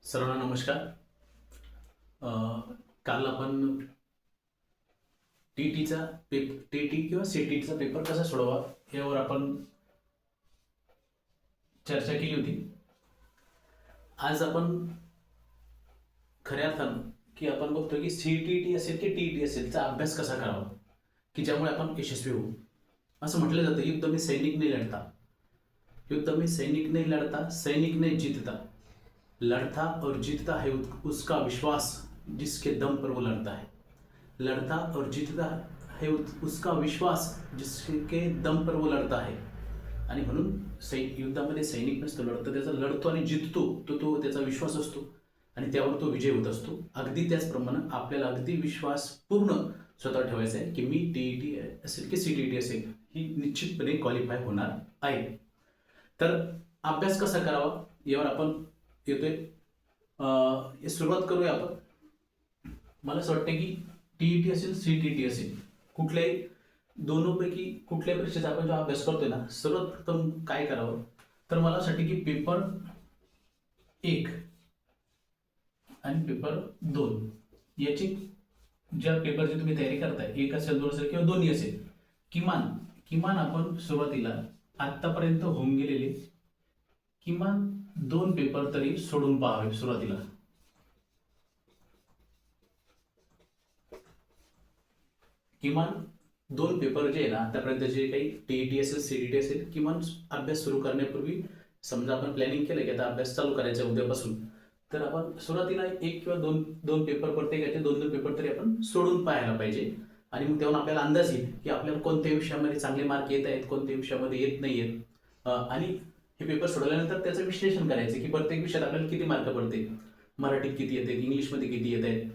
सर्वांना नमस्कार. काल आपण टीटीचा टीटी किंवा सीटीचा पेपर कसा सोडवा यावर आपण चर्चा केली होती. आज आपण खऱ्या अर्थानं की आपण बघतो की सीटीटी असेल की टीटी असेल चा अभ्यास कसा करावा की ज्यामुळे आपण यशस्वी होऊ. असं म्हटलं जातं, युद्ध में सैनिक नहीं लढता, युद्ध में सैनिक नहीं लढता, सैनिक नहीं जीतता, लड़ता और जीतता है उसका विश्वास जिसके दम पर वो लड़ता है. लड़ता और जीतता है उसका विश्वास जिसके दम पर वो लढता है. आणि म्हणून युद्धामध्ये सैनिक नसतो, लढतो त्याचा लढतो आणि जिततो तो त्याचा विश्वास असतो आणि त्यावर तो विजय होत असतो. अगदी त्याचप्रमाणे आपल्याला अगदी विश्वास पूर्ण स्वतः ठेवायचा आहे की मी टीईटी असेल की सीटीटी असेल ही निश्चितपणे क्वालिफाय होणार आहे. तर अभ्यास कसा करावा यावर आपण येतोय. सुरुवात करूया आपण. मला असं वाटतं की टीईटी असेल सीटीटी असेल कुठल्याही दोनोंपैकी कुठल्याही परीक्षेचा आपण जो अभ्यास करतोय ना, सर्वप्रथम काय करावं तर मला असं वाटतं की पेपर 1 आणि पेपर 2 याची ज्या पेपरची तुम्ही तयारी करताय, 1 असेल 2 असेल किंवा दोन्ही असेल, किमान आपण सुरुवातीला आतापर्यंत होऊन गेलेले किमान 2 पेपर तरी सोडून पाहावे. सुरुवातीला किमान 2 पेपर जे आहे ना, आतापर्यंत जे काही टीईटी असेल सीटीटी असेल, किमान अभ्यास सुरू करण्यापूर्वी समजा आपण प्लॅनिंग केलं की आता अभ्यास चालू करायचा उद्यापासून, तर आपण सुरुवातीला 1 किंवा 2 पेपर प्रत्येकाचे 2 पेपर तरी आपण सोडून पाहायला पाहिजे. आणि मग तेव्हा आपल्याला अंदाज येईल की आपल्याला कोणत्या विषयामध्ये चांगले मार्क येत आहेत, कोणत्या विषयामध्ये येत नाही आहेत. आणि हे पेपर सोडवल्यानंतर त्याचं विश्लेषण करायचं की प्रत्येक विषयात आपल्याला किती मार्क पडते, मराठीत किती येते, इंग्लिशमध्ये किती येत आहेत,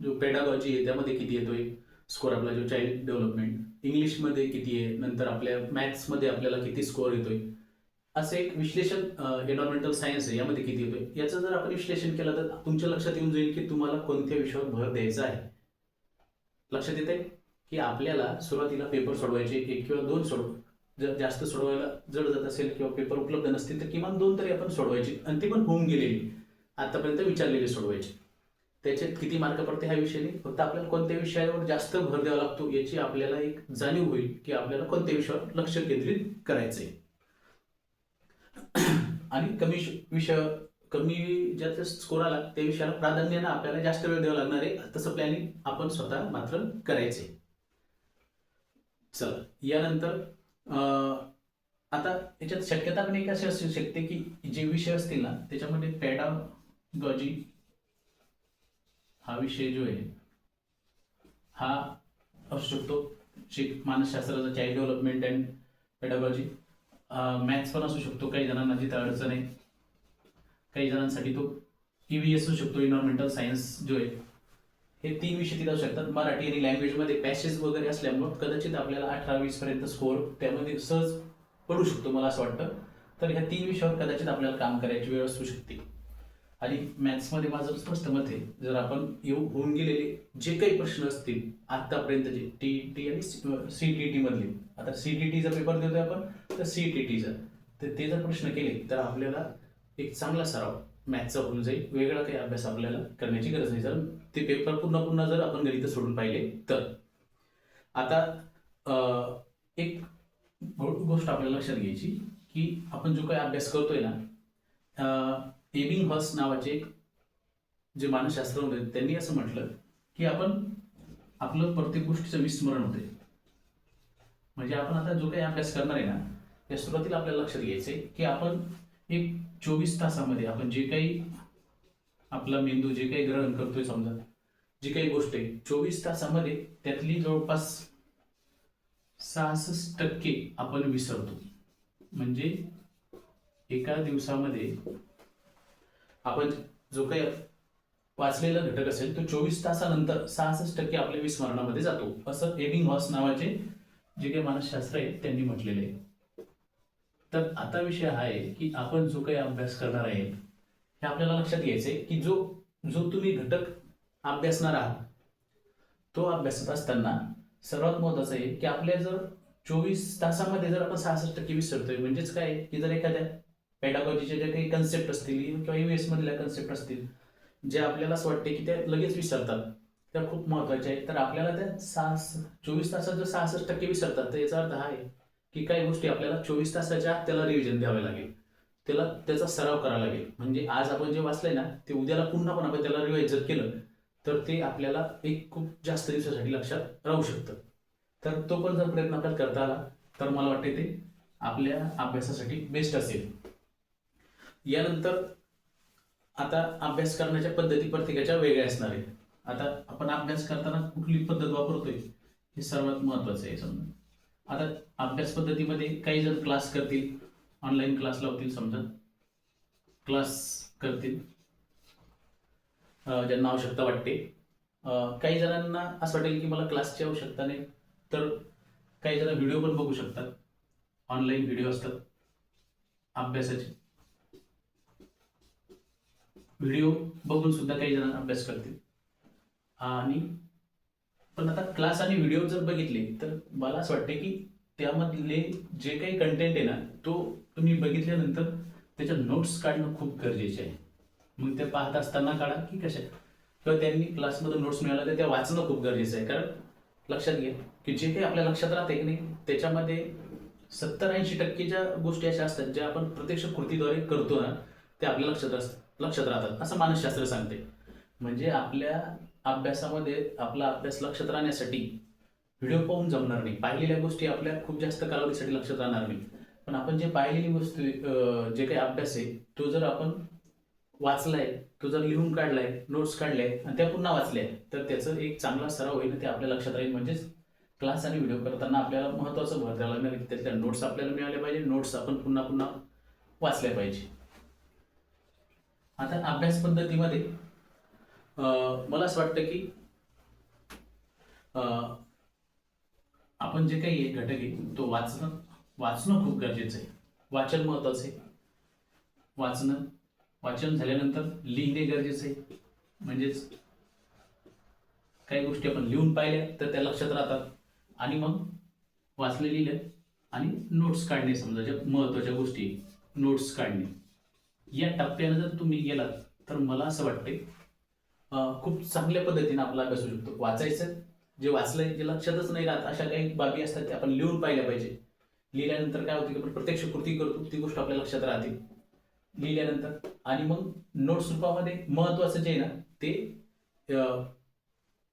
जो पेडागॉजी आहे त्यामध्ये किती येतोय स्कोर आपला, जो चाइल्ड डेव्हलपमेंट इंग्लिशमध्ये किती आहे, नंतर आपल्या मॅथ्समध्ये आपल्याला किती स्कोअर येतोय, असं एक विश्लेषण. एन्व्हायरमेंटल सायन्स आहे यामध्ये किती येतोय, याचं जर आपण विश्लेषण केलं तर तुमच्या लक्षात येऊन जाईल की तुम्हाला कोणत्या विषयावर भर द्यायचा आहे. लक्षात येते की आपल्याला सुरुवातीला पेपर सोडवायचे 1 किंवा 2 सोडव. जर जास्त सोडवायला जड जात असेल किंवा पेपर उपलब्ध नसतील तर किमान 2 तरी आपण सोडवायचे, आणि ते पण होऊन गेलेली आतापर्यंत विचारलेले सोडवायचे. त्याच्यात किती मार्क पडते ह्या विषयाने, फक्त आपल्याला कोणत्या विषयावर जास्त भर द्यावा लागतो याची आपल्याला एक जाणीव होईल की आपल्याला कोणत्या विषयावर लक्ष केंद्रित करायचंय. आणि कमी ज्याचा स्कोर आला त्या विषयाला प्राधान्याने आपल्याला जास्त वेळ द्यावा लागणार आहे. तसं प्लॅनिंग आपण स्वतः मात्र करायचे. चला, यानंतर आता याच्यात शक्यता पण एक अशी असू शकते की जे विषय असतील ना त्याच्यामध्ये पेडागॉजी हा विषय जो आहे हा असू शकतो, मानसशास्त्राचा child development and pedagogy. Maths पण असू शकतो, काही जणांना जिथं अडचण आहे, काही जणांसाठी तो ईव्हीएस असू शकतो, एन्व्हायरमेंटल सायन्स जो आहे. हे 3 विषय तिथं असू शकतात. मराठी आणि लँग्वेजमध्ये पॅसेज वगैरे असल्यामुळे कदाचित आपल्याला 18-20 पर्यंत स्कोअर त्यामध्ये सहज पडू शकतो मला असं वाटतं. तर ह्या 3 विषयावर कदाचित आपल्याला काम करायची वेळ असू शकते. आणि मॅथ्समध्ये माझं स्पष्ट मत आहे, जर आपण होऊन गेलेले जे काही प्रश्न असतील आतापर्यंतचे टीईटी आणि सीटीटी मधले, आता सीटीटीचा पेपर देतोय आपण तर सीटीटीचा, तर ते जर प्रश्न केले तर आपल्याला एक चांगला सराव मॅथ्सचा होऊन जाईल. वेगळा काही अभ्यास आपल्याला करण्याची गरज नाही जर ते पेपर पुन्हा जर आपण गणित सोडून पाहिले तर. आता एक गोष्ट आपल्याला लक्षात घ्यायची की आपण जो काही अभ्यास करतोय ना, एबिंगहॉस नावाचे जे मानसशास्त्र होते त्यांनी असं म्हटलं की आपलं प्रत्येक गोष्टीचं विस्मरण होते. म्हणजे आपण आता जो काही अभ्यास करणार आहे ना त्या सुरुवातीला आपल्याला लक्षात घ्यायचंय की आपण एक 24 तासामध्ये आपण जे काही आपला मेंदू जे काही ग्रहण करतोय, समजा जी काही गोष्ट आहे 24 तासामध्ये त्यातली जवळपास 66% आपण विसरतो. म्हणजे एका दिवसामध्ये आपण जो काही वाचलेला घटक असेल तो 24 तासानंतर 66% आपल्या विस्मरणामध्ये जातो, असं एबिंगहॉस नावाचे जे काही मानसशास्त्र आहे त्यांनी म्हटलेले आहे. तर आता विषय हा आहे की आपण जो काही अभ्यास करणार आहे हे आपल्याला लक्षात घ्यायचंय की जो तुम्ही घटक अभ्यासणार आहात तो अभ्यासत असताना सर्वात महत्वाचं आहे की आपल्या जर 24 तासामध्ये जर आपण 66% विसरतोय, म्हणजेच काय की जर एखाद्या पेडागॉजीचे जे काही कन्सेप्ट असतील किंवा US मधल्या कन्सेप्ट असतील, जे आपल्याला असं वाटते की त्या लगेच विसरतात, त्या खूप महत्त्वाच्या आहेत. तर आपल्याला त्या 24 तासात जर 66% विसरतात, तर याचा अर्थ हा आहे की काही गोष्टी आपल्याला 24 तासाच्या आत त्याला रिव्हिजन द्यावे लागेल, त्याचा सराव करावा लागेल. म्हणजे आज आपण जे वाचलंय ना, ते उद्याला पुन्हा पण आपण त्याला रिवाइज जर केलं तर ते आपल्याला एक खूप जास्त दिवसासाठी लक्षात राहू शकतं. तर तो पण जर प्रयत्न आपल्याला करता आला तर मला वाटते ते आपल्या अभ्यासासाठी बेस्ट असेल. यानंतर आता अभ्यास करण्याच्या पद्धती प्रत्येकाच्या वेगळ्या असणार आहेत. आता आपण अभ्यास करताना कुठली पद्धत वापरतोय हे सर्वात महत्वाचं आहे. समजा आता अभ्यास पद्धतीमध्ये काही जण क्लास करतील, ऑनलाईन क्लास लावतील, समजा क्लास करतील ज्यांना आवश्यकता वाटते. काही जणांना असं वाटेल की मला क्लासची आवश्यकता नाही, तर काही जण व्हिडिओ पण बघू शकतात. ऑनलाईन व्हिडिओ असतात अभ्यासाचे, व्हिडिओ बघून सुद्धा काही जण अभ्यास करतील. आणि पण आता क्लास आणि व्हिडिओ जर बघितले तर मला असं वाटतं की त्यामधले जे काही कंटेंट आहे ना, तो तुम्ही बघितल्यानंतर त्याच्या नोट्स काढणं खूप गरजेचे आहे. मग ते पाहत असताना काढा की कशा, किंवा त्यांनी क्लासमधून नोट्स मिळाल्या तर त्या वाचणं खूप गरजेचं आहे. कारण लक्षात घ्या की जे काही आपल्या लक्षात राहते की नाही, त्याच्यामध्ये 70-80% ज्या गोष्टी अशा असतात ज्या आपण प्रत्यक्ष कृतीद्वारे करतो ना, ते आपल्या लक्षात राहतात असं मानसशास्त्र सांगते. म्हणजे आपल्या अभ्यासामध्ये आपला अभ्यास लक्षात राहण्यासाठी व्हिडिओ पाहून जमणार नाही, पाहिलेल्या गोष्टी आपल्या खूप जास्त कालावधीसाठी लक्षात राहणार नाही. पण आपण जे पाहिलेली वस्तू जे काही अभ्यास आहे तो जर आपण वाचलाय, तो जर लिहून काढलाय, नोट्स काढल्या आणि त्या पुन्हा वाचल्या, तर त्याचं एक चांगला सराव होईल, ते आपल्या लक्षात राहील. म्हणजेच क्लास आणि व्हिडिओ करताना आपल्याला महत्त्वाचं भर द्यावं लागणार की त्यातल्या नोट्स आपल्याला मिळाल्या पाहिजे, नोट्स आपण पुन्हा पुन्हा वाचल्या पाहिजे. आता अभ्यास पद्धतीमध्ये मला असं वाटतं की आपण जे काही घटक आहे तो वाचणं खूप गरजेचं आहे. वाचन महत्वाचं आहे. वाचन झाल्यानंतर लिहिणे गरजेचं आहे. म्हणजेच काही गोष्टी आपण लिहून पाहिल्या तर त्या लक्षात राहतात, आणि मग वाचले लिहिलं आणि नोट्स काढणे, समजा ज्या महत्वाच्या गोष्टी नोट्स काढणे, या टप्प्यानं जर तुम्ही गेलात तर मला असं वाटते खूप चांगल्या पद्धतीने आपला अभ्यास होऊ शकतो. वाचायचं, जे वाचलंय जे लक्षातच नाही राहत अशा काही बाबी असतात त्या आपण लिहून पाहिल्या पाहिजे. लिहिल्यानंतर काय होतं की आपण प्रत्यक्ष कृती करतो, ती गोष्ट आपल्या लक्षात राहते लिहिल्यानंतर. आणि मग नोट्स रूपामध्ये महत्वाचं जे आहे ना ते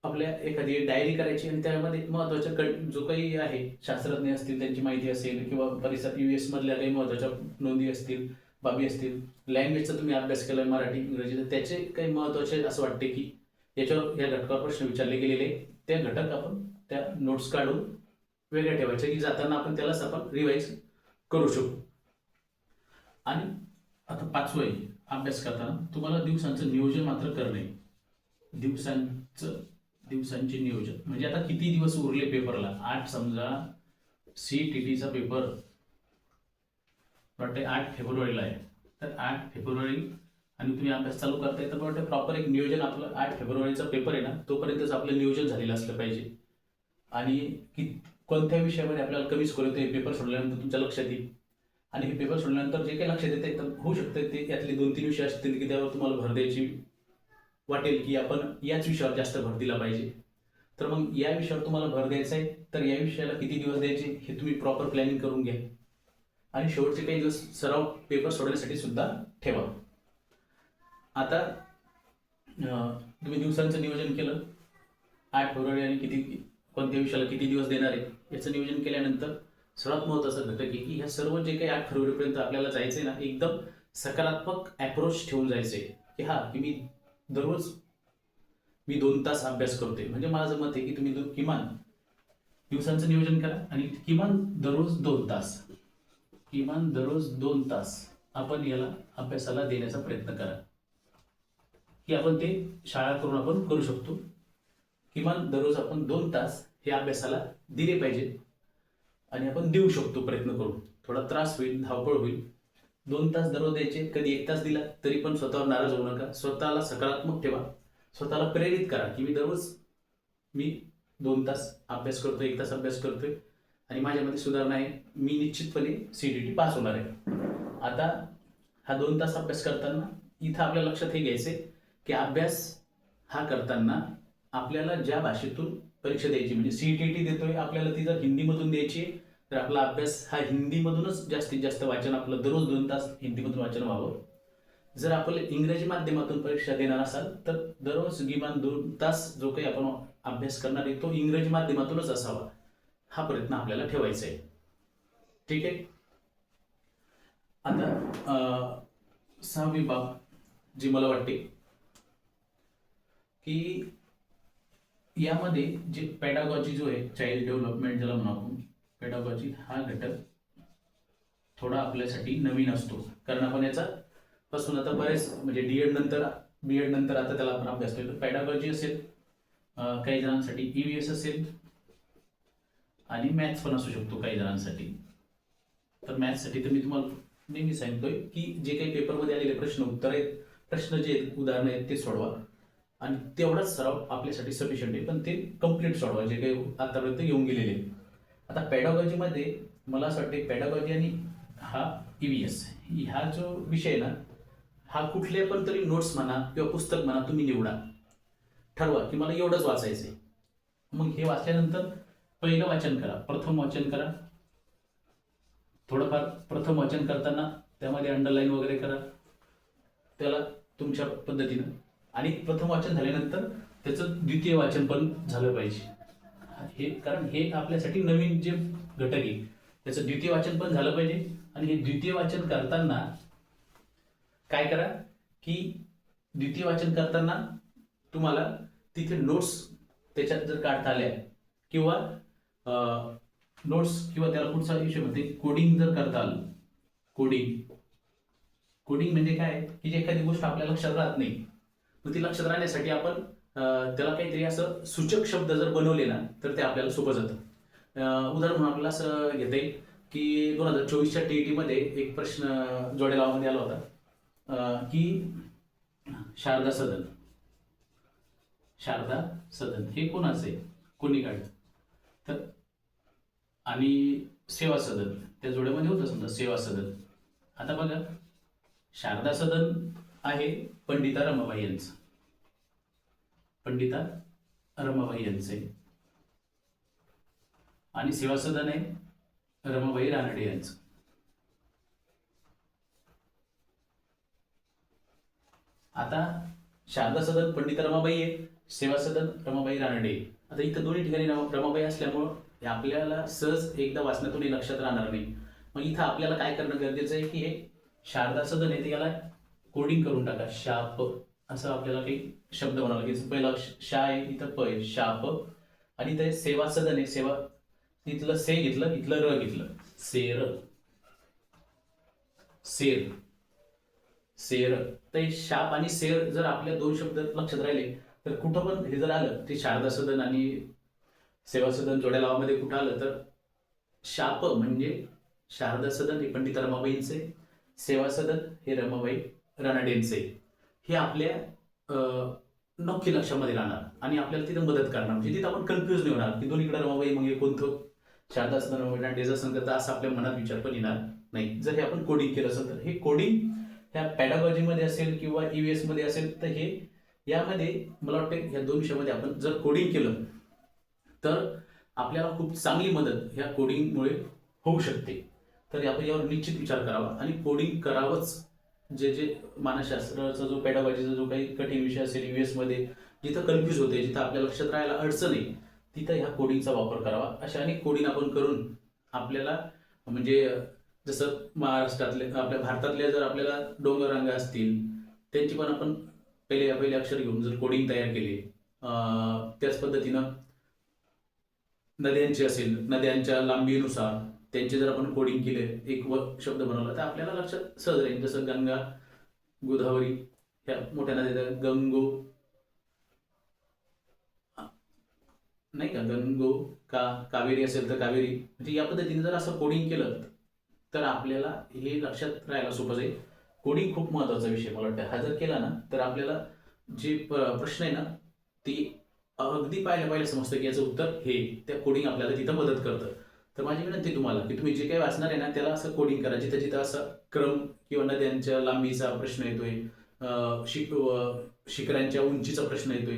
आपल्या एखादी डायरी करायची आणि त्यामध्ये महत्वाच्या जो काही आहे, शास्त्रज्ञ असतील त्यांची माहिती असेल किंवा परिसर US मधल्या काही महत्वाच्या नोंदी असतील, बाबी असतील, लँग्वेजचा तुम्ही अभ्यास केलाय मराठी इंग्रजी, तर त्याचे काही महत्वाचे असं वाटते की याच्यावर या घटकावर प्रश्न विचारले गेलेले, त्या घटक आपण त्या नोट्स काढून वेगळ्या ठेवायच्या की जाताना आपण त्यालाच आपण रिवाइज करू शकू. आणि आता 5वं आहे, अभ्यास करताना तुम्हाला दिवसांचं नियोजन मात्र करणे. दिवसांचे नियोजन म्हणजे आता किती दिवस उरले पेपरला. 8 समजा CTTचा पेपर वाटते 8 फेब्रुवारीला आहे, तर 8 फेब्रुवारी आणि तुम्ही अभ्यास चालू करताय, तर वाटतं प्रॉपर एक नियोजन आपलं 8 फेब्रुवारीचा पेपर आहे ना तोपर्यंतच आपलं नियोजन झालेलं असलं पाहिजे. आणि कोणत्या विषयामध्ये आपल्याला कमी स्कोर येतो हे पेपर सोडल्यानंतर तुमच्या लक्षात येईल. आणि हे पेपर सोडल्यानंतर जे काही लक्षात येते तर होऊ शकतं ते यातले 2-3 विषय असतील की त्यावर तुम्हाला भर द्यायची वाटेल की आपण याच विषयावर जास्त भर दिला पाहिजे. तर मग या विषयावर तुम्हाला भर द्यायचा आहे, तर या विषयाला किती दिवस द्यायचे हे तुम्ही प्रॉपर प्लॅनिंग करून घ्या. आणि शेवटचे काही दिवस सराव पेपर सोडवण्यासाठी सुद्धा ठेवा. आता तुम्ही दिवसांचं नियोजन केलं, 8 फेब्रुवारी आणि कोणत्या विषयाला किती दिवस देणार आहे याचं नियोजन केल्यानंतर सर्वात महत्त्वाचा घटक आहे की ह्या सर्व जे काही 8 फेब्रुवारीपर्यंत आपल्याला जायचंय ना, एकदम सकारात्मक अप्रोच ठेवून जायचंय की की मी 2 तास अभ्यास करतोय. म्हणजे माझं मत आहे की तुम्ही किमान दिवसांचं नियोजन करा आणि किमान दररोज 2 तास आपण याला अभ्यासाला देण्याचा प्रयत्न करा. की आपण ते शाळा करून आपण करू शकतो. किमान दररोज आपण 2 तास हे अभ्यासाला दिले पाहिजे आणि आपण देऊ शकतो प्रयत्न करून. थोडा त्रास होईल, धावपळ होईल, 2 तास दररोज द्यायचे. कधी 1 तास दिला तरी पण स्वतःवर नाराज होऊ नका. स्वतःला सकारात्मक ठेवा, स्वतःला प्रेरित करा की मी 2 तास अभ्यास करतोय, 1 तास अभ्यास करतोय आणि माझ्यामध्ये सुधारणा आहे, मी निश्चितपणे CTT पास होणार आहे. आता हा 2 तास अभ्यास करताना इथं आपल्या लक्षात हे घ्यायचंय की अभ्यास हा करताना आपल्याला ज्या भाषेतून परीक्षा द्यायची, म्हणजे सीईटी देतोय आपल्याला, ती जर हिंदीमधून द्यायची तर आपला अभ्यास हा हिंदीमधूनच जास्तीत जास्त वाचन, आपलं दररोज 2 तास हिंदीमधून वाचन व्हावं. जर आपण इंग्रजी माध्यमातून परीक्षा देणार असाल तर दररोज किमान 2 तास जो काही आपण अभ्यास करणार आहे तो इंग्रजी माध्यमातूनच असावा, हा प्रयत्न आपल्याला ठेवायचा आहे. ठीक आहे. आता 6वी बाब जी मला वाटते की यामध्ये जे पेडागॉजी जो आहे, चाइल्ड डेव्हलपमेंट ज्याला म्हणू आपण, पेडागॉजी हा घटक थोडा आपल्यासाठी नवीन असतो, कारण आपण याचा पासून आता बरेच म्हणजे बीएड नंतर आता त्याला आपण अभ्यास करतो. पेडागॉजी असेल, काही जणांसाठी ईव्हीएस असेल आणि मॅथ्स पण असू शकतो काही जणांसाठी. तर मॅथ्ससाठी तर मी तुम्हाला नेहमी सांगतोय की जे काही पेपरमध्ये आलेले प्रश्न उत्तर आहेत, प्रश्न जे उदाहरणं आहेत ते सोडवा आणि तेवढाच सराव आपल्यासाठी सफिशियंट आहे, पण ते कम्प्लीट सोडवा जे काही आतापर्यंत येऊन गेलेले. आता पेडागॉजीमध्ये मला असं वाटतं पेडागॉजी आणि हा ईव्हीएस हा जो विषय आहे ना, हा कुठले पण तरी नोट्स म्हणा किंवा पुस्तक म्हणा तुम्ही निवडा, ठरवा की मला एवढंच वाचायचंय. मग हे वाचल्यानंतर पहिलं वाचन करा, प्रथम वाचन करा. थोडंफार प्रथम वाचन करताना त्यामध्ये अंडरलाईन वगैरे करा त्याला तुमच्या पद्धतीनं, आणि प्रथम वाचन झाल्यानंतर त्याचं द्वितीय वाचन पण झालं पाहिजे. हे कारण हे आपल्यासाठी नवीन जे घटक आहे त्याचं द्वितीय वाचन पण झालं पाहिजे. आणि हे द्वितीय वाचन करताना काय करा की द्वितीय वाचन करताना तुम्हाला तिथे नोट्स त्याच्यात जर काढता आल्या किंवा नोट्स किंवा त्याला पुढचा विषय म्हणते कोडिंग जर करता आलं. कोडिंग म्हणजे काय की जे एखादी गोष्ट आपल्या लक्षात राहत नाही, मग ती लक्षात राहण्यासाठी आपण त्याला काहीतरी असं सूचक शब्द जर बनवले ना तर ते आपल्याला सोपं जातं. उदाहरण म्हणून आपल्याला असं घेता येईल की 2024च्या टीईटी मध्ये एक प्रश्न जोड्या लावामध्ये आला होता की शारदा सदन हे कोणाचं आहे, कोणी काढलं तर, आणि सेवा सदन त्या जोड्यामध्ये होतं समजा सेवा सदन. आता बघा शारदा सदन आहे पंडिता रमाबाई यांचं आणि सेवा सदन आहे रमाबाई रानडे यांचं. आता शारदा सदन पंडिता रमाबाई आहे, सेवा सदन रमाबाई रानडे. आता इथं दोन्ही ठिकाणी रमाबाई असल्यामुळं आपल्याला सहज एकदा वाचण्यातून लक्षात राहणार नाही. मग इथं आपल्याला काय करणं गरजेचं आहे की हे शारदा सदन आहे ते याला कोडिंग करून टाका, शाप असं आपल्याला काही शब्द म्हणावं लागेल. पहिला शा आहे, इथं प आहे, शाप. आणि ते सेवा सदन आहे, सेवा तिथलं से घेतलं, इथलं र घेतलं, सेर. तर शाप आणि सेर जर आपल्या 2 शब्द लक्षात राहिले तर कुठं पण हे जर आलं ते शारदा सदन आणि सेवा सदन जोड्या लावामध्ये कुठं आलं तर शाप म्हणजे शारदा सदन हे पंडिता रमाबाईंचे, सेवा सदन हे रमाबाई रानडेंचे. हे आपल्या नक्की लक्षामध्ये राहणार आणि आपल्याला तिथं मदत करणार. म्हणजे तिथं आपण कन्फ्युज नाही होणार की दोन्हीकडे रमाबाई मग हे कोणतं शारदा सदन रमाबाई रानडेचा संकल्प असं आपल्या मनात विचार पण येणार नाही जर हे आपण कोडिंग केलं असेल तर. हे कोडिंग ह्या पॅडागॉजीमध्ये असेल किंवा ईव्हीएस मध्ये असेल तर हे यामध्ये मला वाटतं ह्या 2 विषयामध्ये आपण जर कोडिंग केलं तर आपल्याला खूप चांगली मदत ह्या कोडिंगमुळे होऊ शकते. तर आपण यावर निश्चित विचार करावा आणि कोडिंग करावंच. जे मानसशास्त्राचा जो पॅडागॉजीचा जो काही कठीण विषय असेल ईव्हीएस मध्ये, जिथं कन्फ्यूज होते, जिथं आपल्या लक्षात राहायला अडचण आहे, तिथं ह्या कोडिंगचा वापर करावा. अशा अनेक कोडिंग आपण करून आपल्याला म्हणजे जसं महाराष्ट्रातले आपल्या भारतातल्या जर आपल्याला डोंगररांगा असतील त्यांची पण आपण पहिले अक्षर घेऊन जर कोडिंग तयार केले, त्याच पद्धतीनं नद्यांची असेल नद्यांच्या लांबीनुसार त्यांचे जर आपण कोडिंग केले, एक शब्द बनवला तर आपल्याला लक्षात सहज राहील. जसं गंगा, गोदावरी ह्या मोठ्या नद्या, नाही का, कावेरी असेल तर कावेरी, म्हणजे या पद्धतीने जर असं कोडिंग केलं तर आपल्याला हे लक्षात राहायला सोपं जाईल. कोडिंग खूप महत्वाचा विषय मला वाटतं. हा जर केला ना तर आपल्याला जे प्रश्न आहे ना ते अगदी पाहिल्या समजतं की याचं उत्तर हे, त्या कोडिंग आपल्याला तिथं मदत करतं. तर माझी विनंती तुम्हाला की तुम्ही जे काही वाचणार आहे ना त्याला असं कोडिंग करा, जिथं जिथं असं क्रम किंवा नद्यांच्या लांबीचा प्रश्न येतोय, शिखरांच्या उंचीचा प्रश्न येतोय,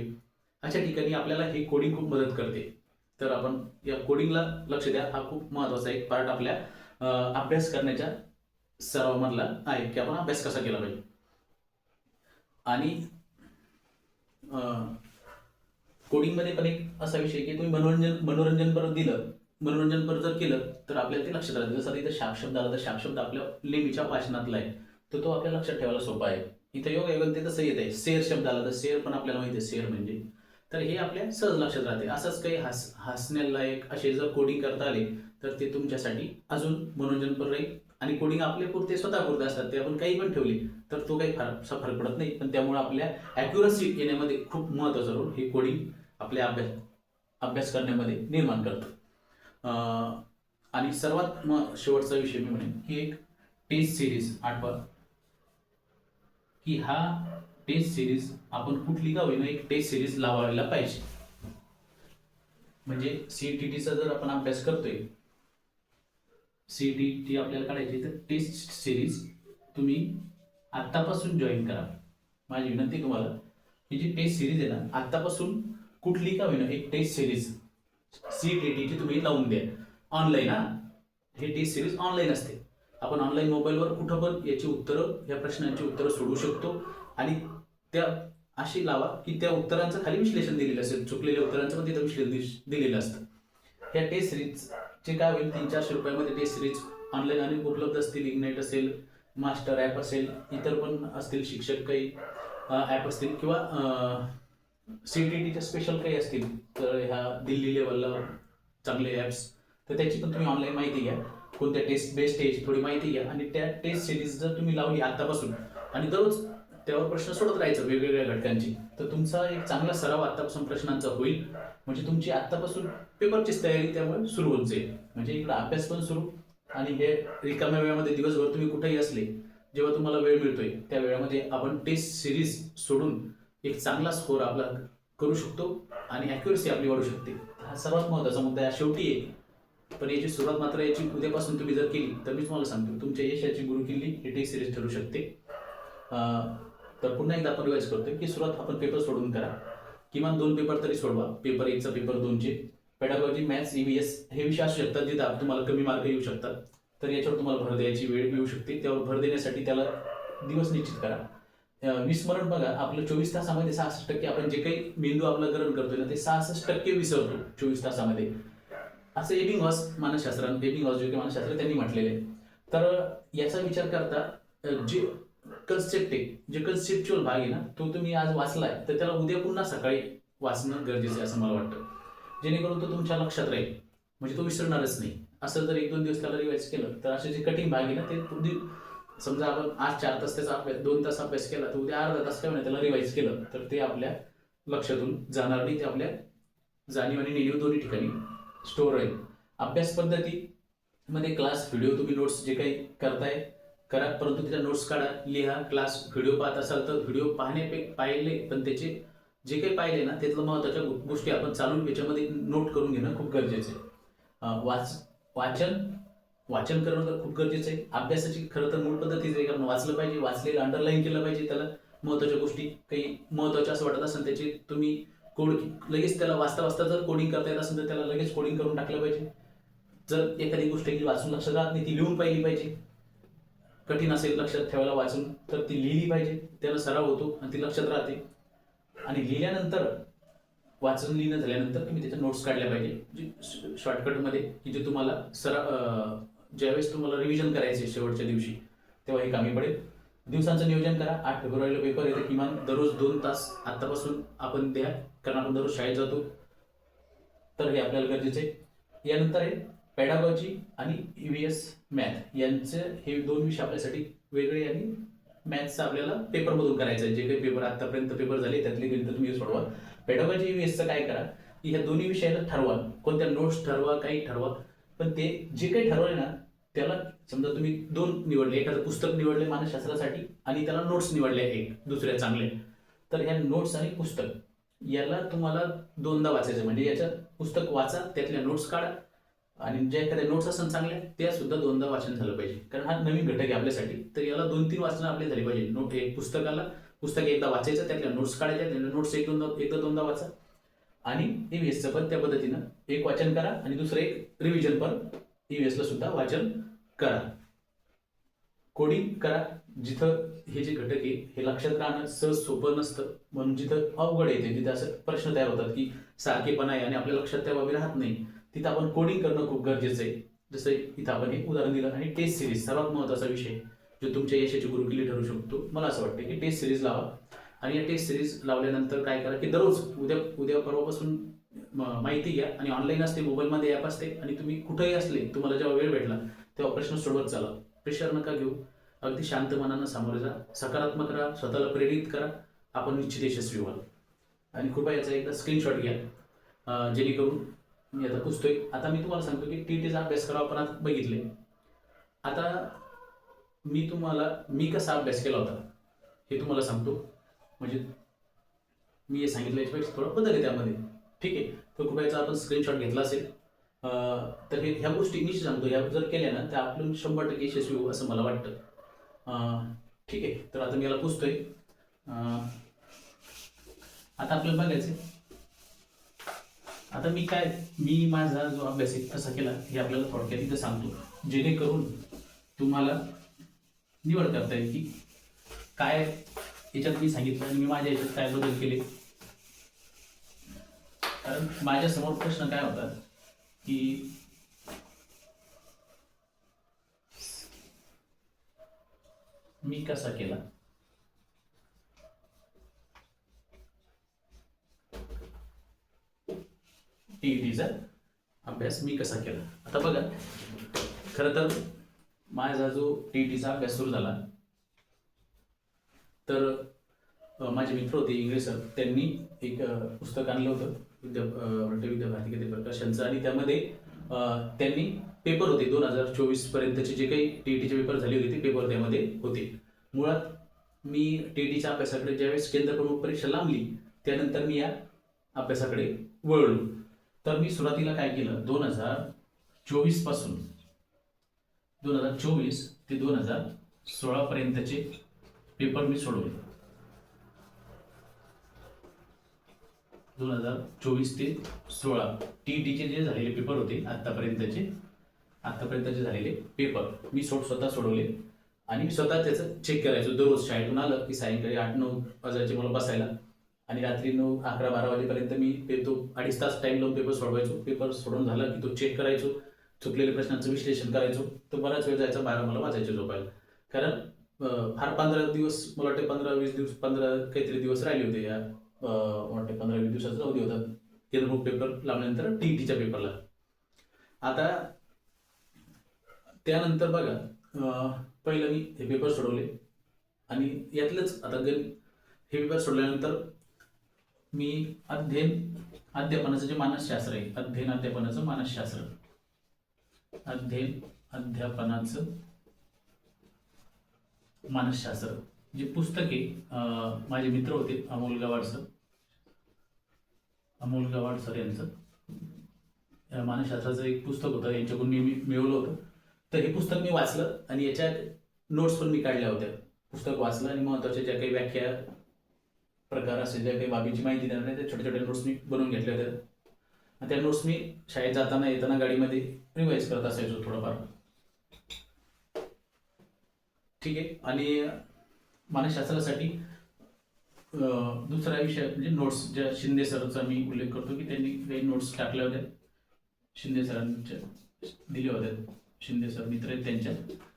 अशा ठिकाणी आपल्याला ही कोडिंग खूप मदत करते. तर आपण या कोडिंगला लक्ष द्या. हा खूप महत्वाचा एक पार्ट आपल्या अभ्यास करण्याच्या सरावामधला आहे की आपण अभ्यास कसा केला पाहिजे. आणि कोडिंगमध्ये पण एक असा विषय की तुम्ही मनोरंजन परत दिलं, मनोरंजन परत जर केलं तर आपल्याला ते लक्षात राहतं. जसं इथं शाप शब्द आला तर शाप शब्द आपल्या नेहमीच्या वाचनातला आहे, तर तो आपल्याला लक्षात ठेवायला सोपा आहे. इथं योग ते तसं येत आहे. शेर शब्द आला तर शेर पण आपल्याला माहिती आहे शेर म्हणजे, तर हे आपल्या सहज लक्षात राहते. असंच काही हसण्यालायक असे जर कोडिंग करता आले तर ते तुमच्यासाठी अजून मनोरंजनपर राहील. आणि कोडिंग आपले पुरते स्वतःपुरते असतात, ते आपण काही पण ठेवले तर तो काही फारसा फरक पडत नाही, पण त्यामुळे आपल्या ॲक्युरसी येण्यामध्ये खूप महत्त्वाचा रोल हे कोडिंग आपल्या अभ्यास करण्यामध्ये निर्माण करतं. आणि सर्वात शेवटचा विषय मी म्हणेन की एक टेस्ट सिरीज आठवा, की हा टेस्ट सिरीज आपण कुठली का होईना एक टेस्ट सिरीज लावायला पाहिजे. म्हणजे सीईटीचा जर आपण अभ्यास करतोय, सीईटी आपल्याला काढायची, तर टेस्ट सिरीज तुम्ही आत्तापासून जॉईन करा. माझी विनंती तुम्हाला ही जी टेस्ट सिरीज आहे ना, आत्तापासून कुठली का होईना एक टेस्ट सिरीज सीईटीची तुम्ही लावून द्या. ऑनलाईन, हे टेस्ट सिरीज ऑनलाईन असते. आपण ऑनलाईन मोबाईलवर कुठं पण याची उत्तरं, या प्रश्नांची उत्तरं सोडवू शकतो. आणि त्या अशी लावा की त्या उत्तरांचं खाली विश्लेषण दिलेलं असेल, चुकलेल्या उत्तरांचं पण तिथं विश्लेषण दिलेलं असतं. ह्या टेस्ट सिरीजचे काय होईल, 300-400 रुपयामध्ये टेस्ट सिरीज ऑनलाईन आणि उपलब्ध असतील. इग्नाईट असेल, मास्टर ॲप असेल, इतर पण असतील, शिक्षक काही ॲप असतील, किंवा सीईटीच्या स्पेशल काही असतील, तर ह्या दिल्ली लेवलला चांगले ॲप्स, तर त्याची पण तुम्ही ऑनलाईन माहिती घ्या. कोणत्या टेस्ट बेस्ट आहे थोडी माहिती घ्या. आणि त्या टेस्ट सिरीज जर तुम्ही लावली आत्तापासून आणि दररोज त्यावर प्रश्न सोडत राहायचं वेगवेगळ्या घटकांची, तर तुमचा एक चांगला सराव आत्तापासून प्रश्नांचा होईल. म्हणजे तुमची आत्तापासून पेपरचीच तयारी त्यामुळे सुरू होत जाईल. म्हणजे इकडं अभ्यास पण सुरू, आणि हे रिकाम्या वेळामध्ये दिवसभर तुम्ही कुठेही असले, जेव्हा तुम्हाला वेळ मिळतोय त्या वेळामध्ये आपण टेस्ट सिरीज सोडून एक चांगला स्कोर आपला करू शकतो आणि ॲक्युरसी आपली वाढू शकते. हा सर्वात महत्त्वाचा मुद्दा आहे. शेवटी आहे, पण याची सुरुवात मात्र याची उद्यापासून तुम्ही जर केली तर मी तुम्हाला सांगतो तुमच्या यशाची गुरुकिल्ली ही टेस्ट सिरीज ठरू शकते. तर पुन्हा एकदा आपण रिवाइज करतोय की सुरुवात आपण पेपर सोडून करा. किमान 2 पेपर तरी सोडवा. पेपर 1चा, पेपर 2चे. पेडागॉजी, मॅथ्स, EVS हे विषय असू शकतात जिथं तुम्हाला कमी मार्क येऊ शकतात, तर याच्यावर तुम्हाला भर द्यायची वेळ येऊ शकते. त्यावर भर देण्यासाठी त्याला दिवस निश्चित करा. विस्मरण बघा, आपलं 24 तासामध्ये 66% आपण जे काही मेंदू आपला ग्रहण करतोय ना, ते 66% विसरतो 24 तासामध्ये. असं एबिंगहॉस मानसशास्त्रात, एबिंगहॉस जे काही मानसशास्त्र त्यांनी म्हटलेले आहे. तर याचा विचार करता जे कन्सेप्ट आहे, जे कन्सेप्च्युअल भाग आहे ना, तो तुम्ही आज वाचलाय तर त्याला उद्या पुन्हा सकाळी वाचणं गरजेचं आहे असं मला वाटतं, जेणेकरून तो तुमच्या लक्षात राहील. म्हणजे तो विसरणारच नाही. असं जर 1-2 दिवस त्याला रिवाइज केलं तर असे जे कठीण भाग आहे ना, ते तुम्ही समजा आपण आज 4 तास त्याचा अभ्यास, 2 तास अभ्यास केला, तर उद्या अर्धा तास काय त्याला रिवाइज केलं तर ते आपल्या लक्षातून जाणार नाही. ते आपल्या जाणीव आणि नेणीव दोन्ही ठिकाणी स्टोअर राहील. अभ्यास पद्धतीमध्ये क्लास, व्हिडिओ, तुम्ही नोट्स जे काही करताय करा, परंतु त्याच्या नोट्स काढा, लिहा. क्लास व्हिडिओ पाहत असाल तर व्हिडिओ पाहिले, पण त्याचे जे काही पाहिले ना त्यातलं महत्त्वाच्या गोष्टी आपण चालून याच्यामध्ये नोट करून घेणं खूप गरजेचं आहे. वाचन करणं तर खूप गरजेचं आहे. अभ्यासाची खरं तर मूळ पद्धतीच आहे, कारण वाचलं पाहिजे, वाचलेलं अंडरलाईन केलं पाहिजे. त्याला महत्त्वाच्या गोष्टी काही महत्त्वाच्या असं वाटत असेल त्याची तुम्ही कोड लगेच त्याला वाचता जर कोडिंग करता येत असेल तर त्याला लगेच कोडिंग करून टाकलं पाहिजे. जर एखादी गोष्ट वाचून लक्षात राहत नाही, ती लिहून पाहिली पाहिजे. कठीण असेल लक्षात ठेवायला वाचून तर ती लिहिली पाहिजे, त्याला सराव होतो आणि ती लक्षात राहते. आणि लिहिल्यानंतर, वाचून लिहिणं झाल्यानंतर तुम्ही त्याच्या नोट्स काढल्या पाहिजे शॉर्टकटमध्ये, की जे तुम्हाला ज्यावेळेस तुम्हाला रिव्हिजन करायचे शेवटच्या दिवशी तेव्हा हे कामी पडेल. दिवसांचं नियोजन करा. 8 फेब्रुवारीला पेपर येते. किमान दररोज 2 तास आत्तापासून आपण द्या, कारण आपण दररोज शाळेत जातो, तर हे आपल्याला गरजेचं आहे. यानंतर आहे पेडागॉजी आणि EVS मॅथ, यांचे हे 2 विषय आपल्यासाठी वेगळे, आणि मॅथ्सचा आपल्याला पेपरमधून करायचं आहे. जे काही पेपर आतापर्यंत पेपर झाले त्यातले गणित तुम्ही सोडवा. पेडागॉजी EVSचं काय करा की ह्या दोन्ही विषयाला ठरवा, कोणत्या नोट्स ठरवा, काही ठरवा, पण ते जे काही ठरवले ना त्याला, समजा तुम्ही 2 निवडले, एखादं पुस्तक निवडले मानसशास्त्रासाठी आणि त्याला नोट्स निवडले एक दुसऱ्या चांगले, तर ह्या नोट्स आणि पुस्तक याला तुम्हाला 2दा वाचायचं. म्हणजे याच्यात पुस्तक वाचा, त्यातल्या नोट्स काढा, आणि ज्या एखाद्या नोट्स असतात चांगल्या त्या सुद्धा दोनदा वाचन झालं पाहिजे, कारण हा नवीन घटक आहे आपल्यासाठी. तर याला 2-3 वाचनं आपली झाली पाहिजे. नोट एक पुस्तक एकदा वाचायचं, त्यातल्या नोट्स काढायच्या, त्यातल्या नोट्स एकदा दोनदा वाचा. आणि EVSचं पण त्या पद्धतीनं एक वाचन करा आणि दुसरं एक रिव्हिजन पण EVSला सुद्धा वाचन करा. कोडिंग करा. जिथं हे जे घटक आहे हे लक्षात राहणं सहज सोपं नसतं, म्हणून जिथं अवघड येते तिथं असं प्रश्न तयार होतात की सारखेपणा आहे आणि आपल्या लक्षात त्या बाबी राहत नाही, तिथं आपण कोडिंग करणं खूप गरजेचं आहे. जसं इथं आपण हे उदाहरण दिलं. आणि टेस्ट सिरीज सर्वात महत्त्वाचा विषय जो तुमच्या यशाची गुरुकिल्ली ठरू शकतो. मला असं वाटतं की टेस्ट सिरीज लावा. आणि या टेस्ट सिरीज लावल्यानंतर काय करा की दररोज उद्या परवापासून माहिती घ्या. आणि ऑनलाईन असते, मोबाईलमध्ये ॲप असते, आणि तुम्ही कुठेही असले, तुम्हाला जेव्हा वेळ भेटला तेव्हा प्रश्न सोडवत चाला. प्रेशर नका घेऊ. अगदी शांत मनानं सामोरे जा. सकारात्मक राहा. स्वतःला प्रेरित करा. आपण निश्चित यशस्वी व्हाल. आणि कृपया याचा एकदा स्क्रीनशॉट घ्या, जेणेकरून मी आता पुसतोय. आता मी तुम्हाला सांगतो की TETचा अभ्यास करावा आपण आता बघितले. आता मी कसा अभ्यास केला होता हे तुम्हाला सांगतो. म्हणजे मी हे सांगितलं याच्यापेक्षा थोडा बदल आहे त्यामध्ये. ठीक आहे. तर कृपया याचा आपण स्क्रीनशॉट घेतला असेल तर ह्या गोष्टी निश्चित सांगतो, ह्या जर केल्या ना तर आपण 100% यशस्वी होऊ असं मला वाटतं. ठीक आहे. तर आता मी याला पुसतोय. आता आपल्याला बघायचं आता मी माझा जो अभ्यास आहे कसा केला हे आपल्याला थोडक्यात इथं सांगतो, जेणेकरून तुम्हाला निवड करता येईल की काय याच्यात मी सांगितलं आणि मी माझ्या याच्यात काय बदल केले. कारण माझ्यासमोर प्रश्न काय होता की मी कसा केला. TETचा अभ्यास मी कसा केला. आता बघा, खरं तर माझा जो TETचा अभ्यास सुरू झाला तर माझे मित्र होते इंग्लिश सर, त्यांनी एक पुस्तक आणलं होतं विद्याभारती गती प्रकाशनचं. आणि त्यामध्ये त्यांनी पेपर होते 2024 पर्यंतचे जे काही TETचे पेपर झाले होते ते पेपर त्यामध्ये होते. मुळात मी TETच्या अभ्यासाकडे ज्यावेळेस केंद्र प्रमुख परीक्षा लांबली त्यानंतर मी या अभ्यासाकडे वळलो. तर मी सुरुवातीला काय केलं, 2024 पासून 2024 ते 2016 पर्यंतचे पेपर मी सोडवले. 2024 ते 16 TETचे जे झालेले पेपर होते आत्तापर्यंतचे झालेले पेपर मी स्वतः सोडवले. आणि मी स्वतः त्याचं चेक करायचो. दररोज शाळेतून आलं की सायंकाळी 8-9 वाजायचे मला बसायला, आणि रात्री 9, 11, 12 वाजेपर्यंत मी तो 2.5 तास टाइम लावून पेपर सोडवायचो. पेपर सोडून झाला की तो चेक करायचो, चुकलेल्या प्रश्नांचं विश्लेषण करायचो. तो बराच वेळ जायचा, 12 मला वाजायचे झोपायला. कारण फार 15 दिवस, मला वाटते 15-20 दिवस, 15 काहीतरी दिवस राहिले होते या वाटते 15-20 दिवसाचा अवधी होता केंद्रप्रमुख पेपर लावल्यानंतर TETच्या पेपरला. आता त्यानंतर बघा, पहिलं मी हे पेपर सोडवले. आणि यातलंच आता हे पेपर सोडल्यानंतर मी अध्यापनाचं जे मानसशास्त्र आहे, अध्यापनाचं मानसशास्त्र जे पुस्तक आहे, माझे मित्र होते अमोल गवाड सर यांचं मानसशास्त्राचं एक पुस्तक होतं, यांच्याकडून मी मिळवलं होतं. तर हे पुस्तक मी वाचलं आणि याच्या नोट्स पण मी काढल्या होत्या. पुस्तक वाचलं आणि महत्त्वाच्या ज्या काही व्याख्या प्रकार असेल, ज्या काही बाबीची माहिती देणार नाही, त्या छोट्या छोट्या नोट्स मी बनवून घेतल्या होत्या. त्या नोट्स मी शाळेत जाताना येताना गाडीमध्ये रिवाईज करत असायचो थोडंफार. ठीक आहे. आणि मानसशास्त्रासाठी दुसरा विषय म्हणजे नोट्स, ज्या शिंदे सरचा मी उल्लेख करतो की त्यांनी काही नोट्स टाकल्या होत्या, शिंदे सरांच्या दिल्या होत्या. शिंदे सर मित्र आहेत त्यांच्या.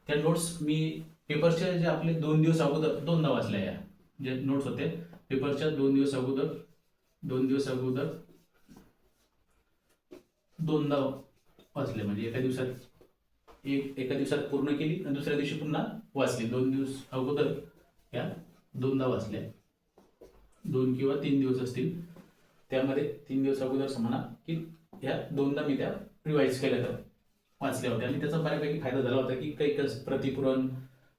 त्या नोट्स मी पेपरच्या जे आपले 2 दिवस अगोदर 2दा वाचल्या. या जे नोट्स होते पेपरच्या 2 दिवस अगोदर 2दा वाचले. म्हणजे एका दिवसात पूर्ण केली आणि दुसऱ्या दिवशी पुन्हा वाचली. 2 दिवस अगोदर या 2दा वाचल्या. 2 किंवा 3 दिवस असतील, त्यामध्ये 3 दिवस अगोदर म्हणा की ह्या 2दा मी त्या रिवाईज केल्या, तर वाचल्या होत्या. आणि त्याचा बऱ्यापैकी फायदा झाला होता की काही प्रतिपुरण,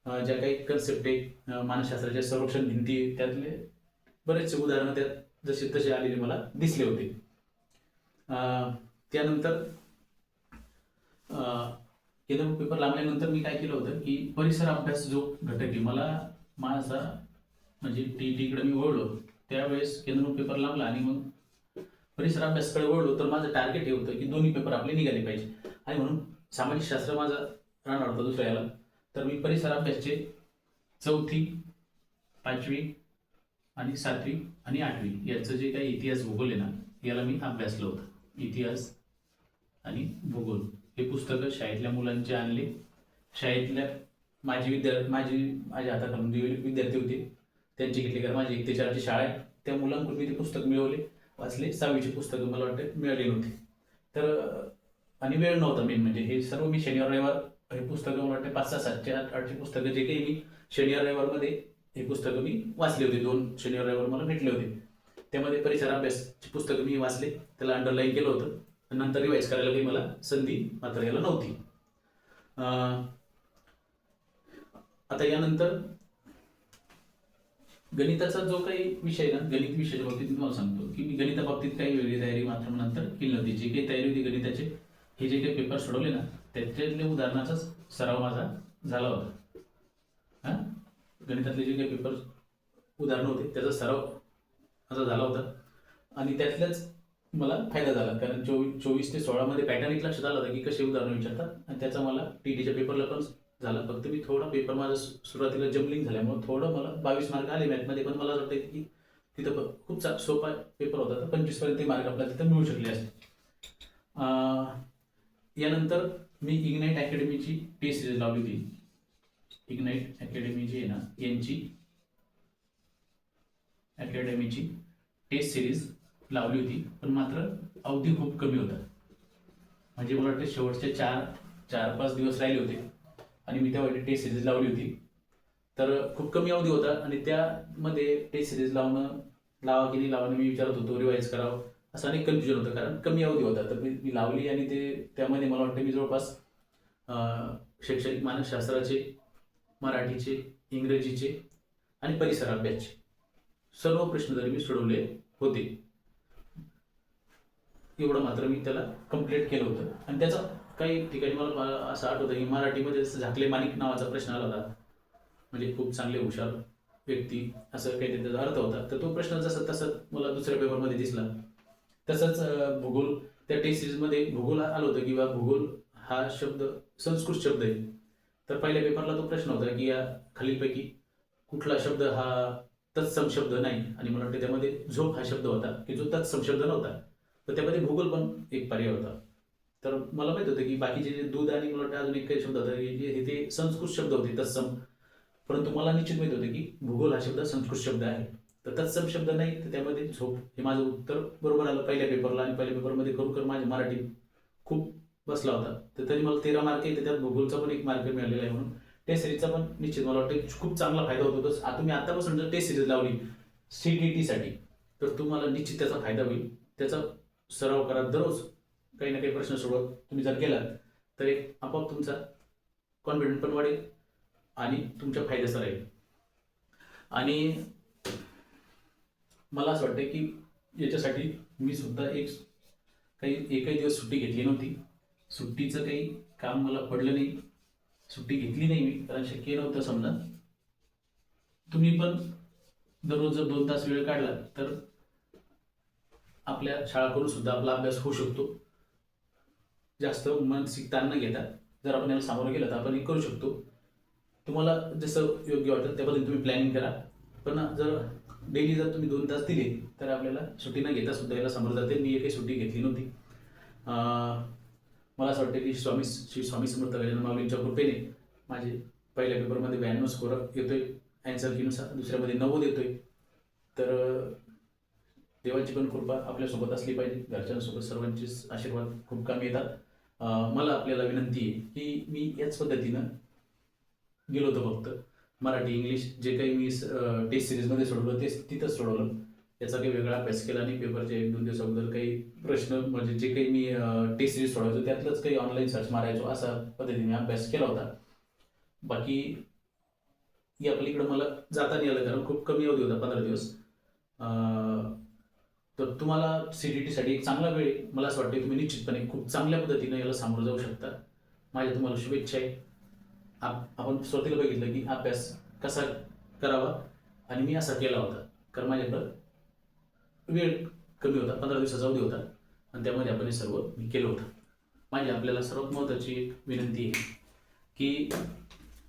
ज्या काही कन्सेप्ट आहे मानसशास्त्राच्या संरक्षण भिंती, त्यातले बरेचसे उदाहरणं त्यात जसे तसे आलेले मला दिसले होते. त्यानंतर केंद्र पेपर लांबल्यानंतर मी काय केलं होतं की परिसर अभ्यास जो घटक आहे मला माझा म्हणजे टीईटीकडे मी वळलो त्यावेळेस केंद्र पेपर लांबला आणि मग परिसर अभ्यासकडे वळलो तर माझं टार्गेट हे होतं की दोन्ही पेपर आपले निघाले पाहिजे आणि म्हणून सामाजिक शास्त्र माझा राहणार होता दुसऱ्या याला. तर मी परिसर अभ्यासचे 4थी 5वी आणि 7वी आणि 8वी याचं जे काही इतिहास भूगोल आहे ना याला मी अभ्यासलं होतं. इतिहास आणि भूगोल हे पुस्तकं शाळेतल्या मुलांचे आणले. शाळेतल्या माझ्या हाताखालून जे विद्यार्थी होते त्यांची घेतली कारण माझी 1 ते 4ची शाळा आहे. त्या मुलांकडून मी ते पुस्तक मिळवले, वाचले. 6वीची पुस्तकं मला वाटतं मिळाली नव्हती. तर आणि वेळ नव्हता मेन म्हणजे हे सर्व मी शनिवार रविवार हे पुस्तकं मला वाटतं 5, 6, 7, 8ची पुस्तकं जे काही मी शनिवार रविवारमध्ये हे पुस्तकं मी वाचली होती. 2 शनिवार रविवार मला भेटले होते. त्यामध्ये परिसर अभ्यासची पुस्तकं मी वाचले, त्याला अंडरलाईन केलं होतं. नंतर रिवाईज करायला काही मला संधी मात्र याला नव्हती. आता यानंतर गणिताचा जो काही विषय ना गणित विषयाच्या बाबतीत मी तुम्हाला सांगतो की मी गणिता बाबतीत काही वेगळी तयारी मात्र नंतर केली नव्हती. जी काही तयारी होती गणिताचे हे जे काही पेपर सोडवले ना त्याच्यातले उदाहरणाचाच सराव माझा झाला होता. गणितातले जे काही पेपर उदाहरणं होते त्याचा सराव माझा झाला होता आणि त्यातल्याच मला फायदा झाला कारण 24 ते 16 मध्ये पॅटर्न एक लक्षात आला होता की कसे उदाहरणं विचारतात आणि त्याचा मला टीटीच्या पेपरला पण झाला. फक्त मी थोडा पेपर माझा सुरुवातीला जम्बलिंग झाल्यामुळे थोडं मला 22 मार्क आले मॅथमध्ये, पण मला वाटतं की तिथं खूप सोपा पेपर होता तर 25 पर्यंत मार्क आपल्याला तिथं मिळू शकले असते. यानंतर मी इग्नाईट अकॅडमीची टेस्ट सिरीज लावली होती. इग्नाईट अकॅडमी जी आहे ना यांची अकॅडमीची टेस्ट सिरीज लावली होती पण मात्र अवधी खूप कमी होता. म्हणजे मला वाटतं शेवटचे 4-5 दिवस राहिले होते आणि मी त्यावेळी टेस्ट सिरीज लावली होती. तर खूप कमी अवधी होता आणि त्यामध्ये टेस्ट सिरीज लावा की नाही लावणं मी विचारत होतो, रिवाईज करावं असं अनेक कन्फ्युजन होतं कारण कमी अवधी होता. तर मी लावली आणि त्यामध्ये मला वाटतं मी जवळपास शैक्षणिक मानसशास्त्राचे, मराठीचे, इंग्रजीचे आणि परिसर अभ्यासचे सर्व प्रश्न जरी मी सोडवले होते. एवढं मात्र मी त्याला कंप्लीट केलं होतं आणि त्याचा काही ठिकाणी मला असं आठवतं की मराठीमध्ये झाकले माणिक नावाचा प्रश्न आला होता. म्हणजे खूप चांगले हुशार व्यक्ती असं काही त्याचा अर्थ होता. तर तो प्रश्न जसं तसं मला दुसऱ्या पेपरमध्ये दिसला. तसंच भूगोल त्या टेस्ट सिरीजमध्ये भूगोल आलं होतं किंवा भूगोल हा शब्द संस्कृत शब्द आहे. तर पहिल्या पेपरला तो प्रश्न होता की या खालीलपैकी कुठला शब्द हा तत्सम शब्द नाही आणि मला वाटतं त्यामध्ये झोप हा शब्द होता की जो तत्सम शब्द नव्हता. तर त्यामध्ये भूगोल पण एक पर्याय होता. तर मला माहित होतं की बाकीचे जे दूध आणि मला वाटतं अजून एक काही शब्द होता की ते संस्कृत शब्द होते तत्सम, परंतु मला निश्चित माहित होतं की भूगोल हा शब्द संस्कृत शब्द आहे. तर तत्सम शब्द नाही तर त्यामध्ये झोप हे माझं उत्तर बरोबर आलं पहिल्या पेपरला आणि पहिल्या पेपरमध्ये खरोखर माझी मराठी खूप बसला होता. तर तरी मला 13 मार्क येते, त्यात भूगोलचा पण 1 मार्क मिळालेला आहे. म्हणून टेस्ट सिरीजचा पण निश्चित मला वाटतं खूप चांगला फायदा होतो. तर तुम्ही आतापासून जर टेस्ट सिरीज लावली CTET तर तुम्हाला निश्चित त्याचा फायदा होईल. त्याचा सराव करा दररोज, काही ना काही प्रश्न सोडवत तुम्ही जर केला तर एक आपोआप तुमचा कॉन्फिडन्स पण वाढेल आणि तुमच्या फायद्याचं राहील. आणि मला असं वाटतं की याच्यासाठी मी सुद्धा एकही दिवस सुट्टी घेतली नव्हती. सुट्टीचं काही काम मला पडलं नाही, सुट्टी घेतली नाही मी कारण शक्य नव्हतं. समजा तुम्ही पण दररोज जर 2 तास वेळ काढला तर आपल्या शाळा करून सुद्धा आपला अभ्यास होऊ शकतो. जास्त मानसिक ताण न घेता जर आपण याला सामोरं गेलं तर आपण हे करू शकतो. तुम्हाला जसं योग्य वाटेल त्या पद्धतीने तुम्ही प्लॅनिंग करा. पण जर डेली जर तुम्ही 2 तास दिले तर आपल्याला सुट्टी न घेता सुद्धा याला सामोरं जाते. मी एकही सुट्टी घेतली नव्हती. मला असं वाटतं की श्री स्वामी समर्थ गजानन माऊलींच्या कृपेने माझे पहिल्या पेपरमध्ये 92 स्कोर येतोय अँसर कीनुसार, दुसऱ्यामध्ये 90 येतोय. तर देवाची पण कृपा आपल्यासोबत असली पाहिजे, घरच्यांसोबत सर्वांचेच आशीर्वाद खूप कामी येतात. मला आपल्याला विनंती आहे की मी याच पद्धतीनं गेलो होतो. फक्त मराठी इंग्लिश जे काही मी टेस्ट सिरीजमध्ये सोडवलं ते तिथंच सोडवलं. याचा काही वेगळा अभ्यास केला नाही. पेपरच्या 1-2 दिवस अगोदर काही प्रश्न म्हणजे जे काही मी टेस्ट सिरीज सोडवायचो त्यातलंच काही ऑनलाईन सर्च मारायचो, असा पद्धतीने अभ्यास केला होता. बाकी या पलीकडं मला जाता नाही आलं कारण खूप कमी अवधी होता, 15 दिवस. तर तुम्हाला CTET साठी एक चांगला वेळ मला असं वाटतं तुम्ही निश्चितपणे खूप चांगल्या पद्धतीने याला सामोरं जाऊ शकता. माझ्या तुम्हाला शुभेच्छा आहे. आपण स्वतःला बघितलं की अभ्यास कसा करावा आणि मी असा केला होता, कारण माझ्याकडं वेळ कमी होता, 15 दिवसाचा अवधी होता आणि त्यामध्ये आपण हे सर्व मी केलं होतं. माझी आपल्याला सर्वात महत्त्वाची एक विनंती आहे की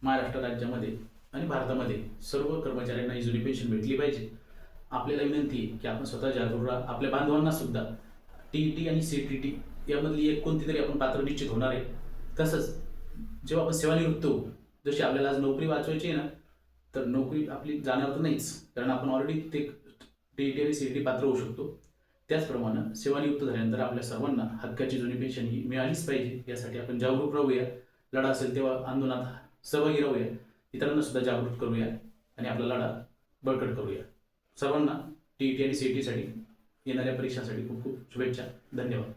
महाराष्ट्र राज्यामध्ये आणि भारतामध्ये सर्व कर्मचाऱ्यांना ही जुनी पेन्शन भेटली पाहिजे. आपल्याला विनंती आहे की आपण स्वतः जागरूक राहा, आपल्या बांधवांना सुद्धा TET आणि CTT यामधली एक कोणती तरी आपण पात्र निश्चित होणार आहे. तसंच जेव्हा आपण सेवानिवृत्त होऊ, जशी आपल्याला आज नोकरी वाचवायची आहे ना, तर नोकरी आपली जाणार तर नाहीच, कारण आपण ऑलरेडी ते TET आणि CTT पात्र होऊ शकतो. त्याचप्रमाणे सेवानिवृत्त झाल्यानंतर आपल्या सर्वांना हक्काची जुनी पेन्शन ही मिळालीच पाहिजे. यासाठी आपण जागरूक राहूया. लढा असेल तेव्हा आंदोलनात सहभागी राहूया, इतरांना सुद्धा जागृत करूया आणि आपला लढा बळकट करूया. सर्वांना TET आणि CET साठी येणाऱ्या परीक्षांसाठी खूप खूप शुभेच्छा. धन्यवाद.